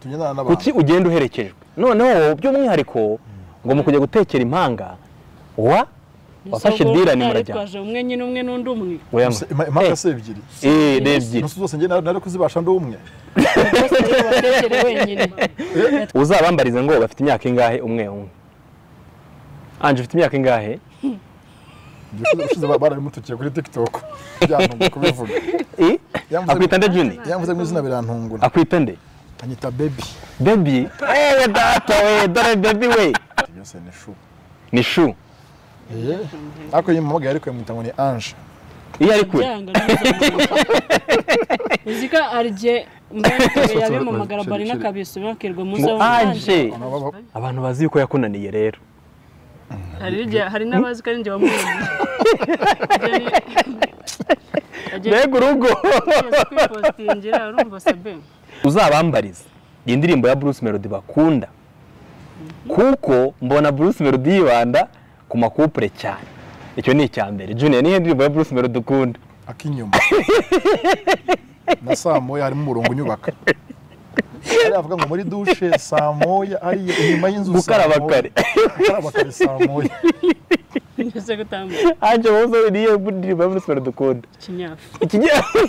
tugendana n'abantu kuki ugenda uherekejwe noneho by'umwihariko ngo mu kujya gutekera impanga wafashe dira ni murajya twaje umwe nyine umwe n'undi umwe impanga se ebyiri ebyiri nusu zose njye nari kuzibasha ndi umwe batekere wenyine uzabambarize ngo bafite imyaka ingahe umwe Anje ufite imyaka ingahe ushize barabimutukiye kuri TikTok byantunga kubivuga akwita nde Juni yavuze mu izina birantungura akwita nde anyita baby data we dore baby we yose ni shu ako yimumaga ariko yamwita ngo ni Ange iyo ari kure uzika arije mbere yabe mu magarabari n'akabiso bakirwa muzo Ange abantu bazi yuko yakunaniye rero hari n'abazi kandi bamubona Mbega urugo kwipostingira urumva sabe uzabambariza iyi ndirimbo ya Bruce Melody bakunda kuko mbona Bruce Melody yibanda ku makupure cyane icyo ni icyambere Junior nihe ndirimbo ya Bruce Melody ukunda akinyuma na saa moya harimo umurongo unyubaka ari avuga ngo muri douche saa moya ari inyuma y'inzu gukaraba kare saa moya nise gutamba Anje wowe niye ndirimbo ya Bruce Melody ukunda kinyafu ikinyafu